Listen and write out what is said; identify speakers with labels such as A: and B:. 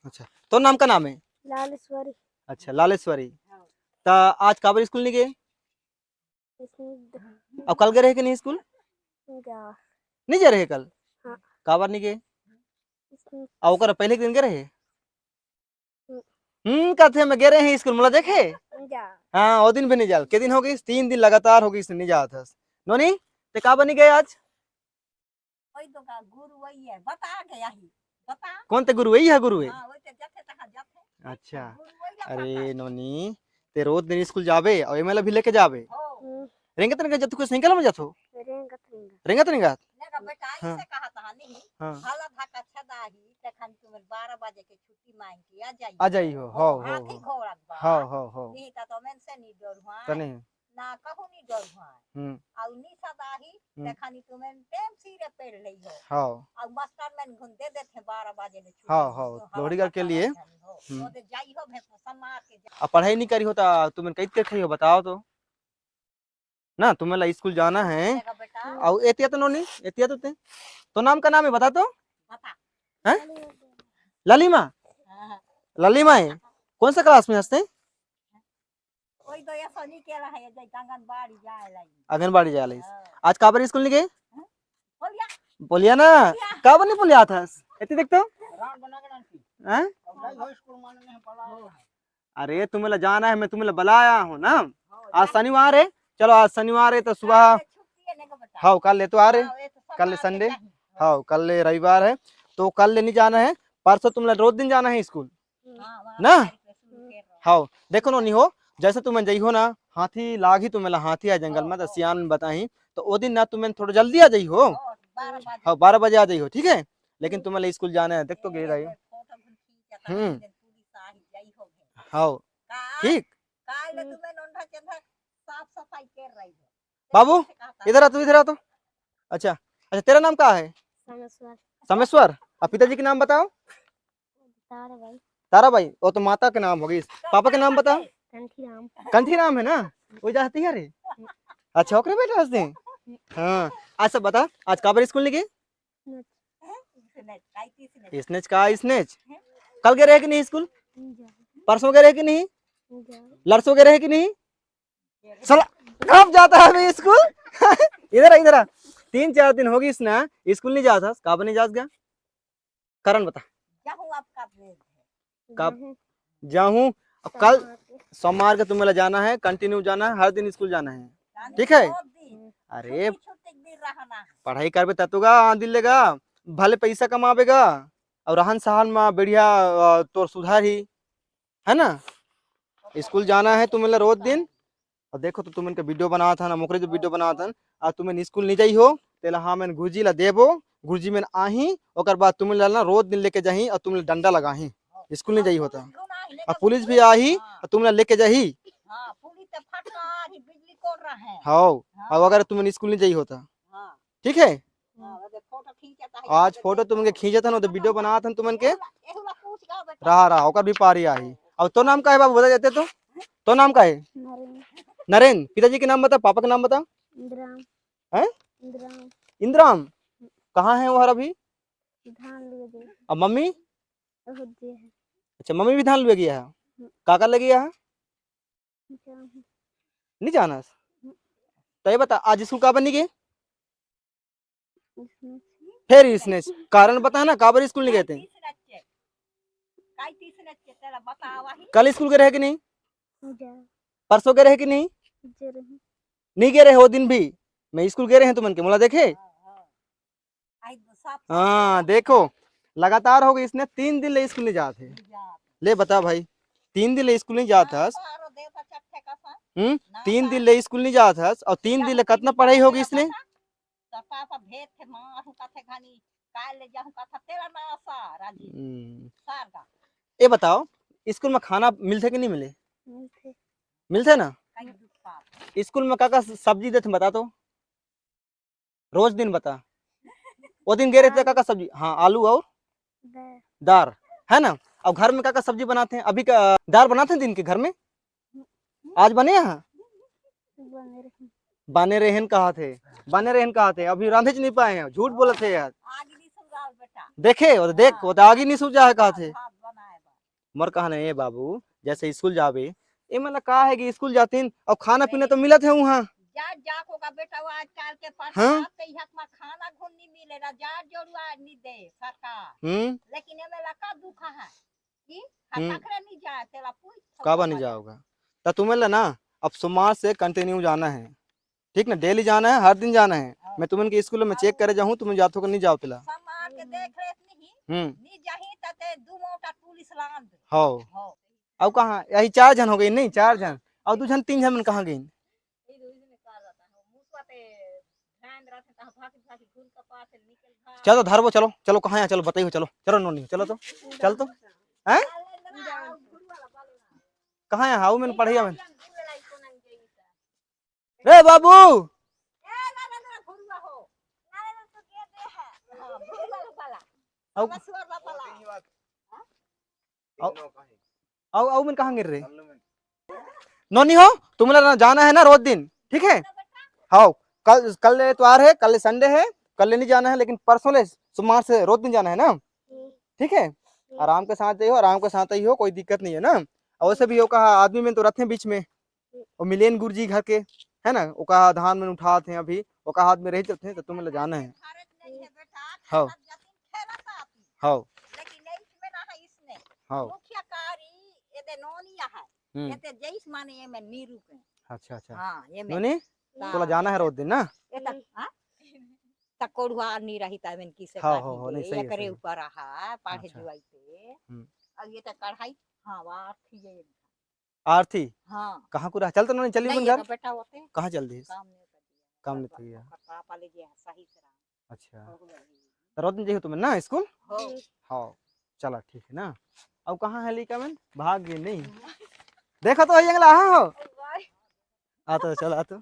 A: अच्छा, तो नाम का नाम है?
B: लालेश्वरी।
A: अच्छा, लालेश्वरी। तो आज काबर स्कूल नहीं गए? अब कल गए रहे कि नहीं स्कूल? नहीं जा रहे कल?
B: हाँ।
A: काबर नहीं गए? और ओकर पहले के दिन गए रहे? कहते मैं गए रहे हैं स्कूल, मला देखे? हाँ, वो दिन भी नहीं जा। के दिन हो गई? 3 दिन लगातार हो गई नहीं जा था। नोनी ते काबर नहीं गए आज?
C: वही तो का गुरु वही है, बता गया ही बता।
A: कौन ते गुरु? वही है गुरु है?
C: हां वही ते जाते तक जाते।
A: अच्छा,
C: गुरु वही
A: अरे नोनी ते रोज दिन स्कूल जावे और एमएल भी लेके जावे।
C: हो
A: रेंगत नहीं जब तू साइकिल में जातो? रेंगत नहीं गा?
C: नेगा बेटा
A: हाँ।
C: ऐसे कहा था नहीं।
A: हाँ।
C: हाला धाका छदा ही तखन तुम 12 बजे के छुट्टी मांग के
A: आ जाई हो। हो
C: हाथी घोड़ा बा।
A: हो
C: नहीं तो मैं से नहीं डर हुआ
A: तने
C: ना कहू नहीं डर हुआ और नहीं सदा ही तखन तुम टेम सिरे पेड़ लई हो।
A: हां
C: और मास्टर मैन घुन दे देते 12 बजे ने छुट्टी।
A: हां लोहड़ी घर के लिए
C: तो दे जाई हो भे समार के।
A: अब पढ़ाई नहीं करी होता तुम्हें कई के हो बताओ तो ना, तुम्हें स्कूल जाना है और एतिया तो नोनी एतिया तो नाम का नाम है बता तो?
C: बता
A: हैं? ललिमा। ललिमा है? कौन सा क्लास में हंसते?
C: कोई तो ऐसा नहीं कह रहा है जय आंगनबाड़ी जाए लाई।
A: आंगनबाड़ी जा रही। आज काबर स्कूल नहीं गए?
C: बोलिया
A: बोलिया ना काबर नहीं बोलिया था? एती देख तो
C: राउंड बना के डांटी
A: हैं?
C: स्कूल मानने है पढ़ा।
A: अरे तुम्हें जाना है, मैं तुम्हें बुलाया हूँ ना। आज शनिवार है, चलो आज शनिवार है तो सुबह हाँ कल ले तो आ रहे, कल संडे हाँ कल रविवार है तो कल ले नहीं जाना है। परसों तुम रोज दिन जाना है स्कूल ना। हाँ देखो नो नहीं हो जैसे तुम्हें जई हो ना हाथी लागी तुम्हें हाथी आ जंगल में तो सियान बताही तो वो दिन ना तुम्हें थोड़ा जल्दी आ जाई हो। हाँ 12 बजे आ जाई हो ठीक है, लेकिन तुम्हें स्कूल जाना है देख तो गए रही। हाँ ठीक।
C: साफ सफाई कर रही है
A: बाबू इधर आ तू, इधर आ तो। अच्छा अच्छा तेरा नाम क्या है? समेश्वर। और पिताजी के नाम बताओ? तारा भाई। वो तो माता के नाम होगी। पापा के नाम बताओ? कंठी राम है ना, वो जाती है रे। अच्छा ओकरे बेटा हंसते हैं। हाँ आज सब बता आज काबर स्कूल नहीं गए? स्नेच का स्नेच कल गए रहे कि नहीं स्कूल? परसों गए रहे कि नहीं? लड़सों गए रहे कि नहीं? साला कब जाता है मैं स्कूल? इधर इधर 3-4 दिन होगी इसना स्कूल नहीं जाता। काबर नहीं जा गया? कारण बता। कब जाऊं? कल सोमवार के तुम्हें जाना है, कंटिन्यू जाना है, हर दिन स्कूल जाना है ठीक है। अरे पढ़ाई करबे ततुगा दिल लेगा, भले पैसा कमावेगा और रहन सहन में बढ़िया तो सुधार ही है ना। स्कूल जाना है तुम्हें रोज दिन। और देखो तो तुम इनका वीडियो बना था ना मुकरे जो वीडियो बना था आज तुम्हें स्कूल नहीं जाई हो तेला हाँ मैंने गुरुजी ला देबो गुरुजी में आही ओकर बाद तुम्हें ना रोज दिन लेके जाही और तुम्हें डंडा लगाही स्कूल नहीं जाई होता और पुलिस भी आही और तुम लेके जाही। हाँ और अगर तुम्हें स्कूल नहीं जाई होता ठीक है। आज फोटो तुमके खींचे था ना तो वीडियो बना था तुमन के रहा ओकर भी पारी आई। और तो नाम का है बाबू बता जाते तो नाम का है? नरेन। पिताजी के नाम बता, पापा का नाम बता। हैं? इंद्राम। कहाँ है वो अभी? अब मम्मी? अच्छा मम्मी भी धान ले गया है। काका ले गया है? नहीं जाना तो ये बता आज स्कूल काबर नहीं गए? फिर इसने कारण बता ना काबर स्कूल नहीं गए थे? कल स्कूल गए रहे कि नहीं? परसों गए रहे कि नहीं? नहीं गए रहे वो दिन भी मैं स्कूल गए रहे हैं तुमन के मोला देखे। हाँ देखो लगातार हो गई इसने 3 दिन ले स्कूल नहीं जाते। ले बता भाई 3 दिन ले स्कूल नहीं जाता 3 दिन ले स्कूल नहीं जाता और 3 दिन ले कितना पढ़ाई होगी इसने? ये बताओ स्कूल में खाना मिलते कि नहीं मिले? मिलते ना। स्कूल में काका सब्जी देते बता तो रोज दिन बता। वो दिन गए रहते काका सब्जी हाँ आलू और दार है ना। और घर में काका सब्जी बनाते हैं अभी का दाल बनाते हैं दिन के घर में। आज बने यहाँ बने रहन कहा थे बने रहन कहा थे अभी रांधे नहीं पाए हैं झूठ बोले थे यार। देखे वो देख वो तो आगे नहीं सूझा है कहा थे मोर कहना है बाबू, जैसे स्कूल जावे ये मतलब कहा है कि स्कूल जातीन और खाना पीना तो मिलत है वहाँ।
C: जा जा को का बेटा वो आजकल के पास
A: हाँ?
C: आते ही हक में खाना घुन नहीं मिलेगा, जा जोड़ुआ नहीं दे सरकार, लेकिन ये में लका दुखा है कि हताखरे नहीं जाए तेरा पूछ
A: काबा नहीं जाओगा तो तुम्हें ला ना अब सोमवार से कंटिन्यू जाना है, ठीक ना, डेली जाना है, हर दिन जाना है। मैं तुम्हें के स्कूल में चेक करे जाऊँ, तुम्हें जातो को नहीं जाओ तिला।
C: समार के देख रेख नहीं जाही तते दू मोटा पुलिस लान दे
A: हो अब कहाँ यही 4 जन हो गई, नहीं 4 जन और 2 जन 3 जन में कहाँ गई। चलो धरबो, चलो चलो कहाँ यहाँ, चलो बताइए, चलो चलो नोनी चलो तो चल तो हैं कहाँ यहाँ आओ, मैंने पढ़िया मैंने। रे बाबू आओ आओ मैंने कहाँ गिर रहे नोनी हो, तुम्हें जाना है ना रोज दिन, ठीक है। हाँ कल कल इतवार है, कल संडे है, कल नहीं जाना है, लेकिन परसों ले सोमवार से रोज दिन जाना है ना, ठीक है। आराम के साथ जाइयो, आराम के साथ ही हो, कोई दिक्कत नहीं है ना। और वैसे भी वो कहा आदमी में तो रखे बीच में और मिलेन गुरुजी घर के है ना, वो कहा धान में उठाते हैं अभी, वो कहा हाथ में रह जाते हैं तो तुम्हें ले जाना है। हाँ हाँ हाँ अच्छा अच्छा नोनी तोला जाना है रोज दिन ना।
C: तकोड़ुआ नहीं रही था मैंने किसे
A: हाँ हाँ हाँ नहीं सही है,
C: करे
A: सही है।
C: ऊपर रहा पाढ़े
A: अच्छा।
C: जुआई पे अब ये तो कढ़ाई हाँ वाह थी ये
A: आरती
C: हाँ
A: कहाँ को रहा, चल तो नोनी चलिए
C: नहीं
A: अपन
C: ये
A: घर
C: तो बेटा होते
A: कहाँ चल दी
C: काम नहीं कर दिया
A: काम नहीं थी यार।
C: पापा ले गया सही से रहा
A: अच्छा
C: हो गई
A: तो रोज दिन जाइए तुम्हें ना स्कूल।
C: हो
A: हाँ चला ठीक है ना। अब कहाँ है लिका मैंने भाग गई नहीं देखा तो अगला हाँ हो आ तो चल आ तो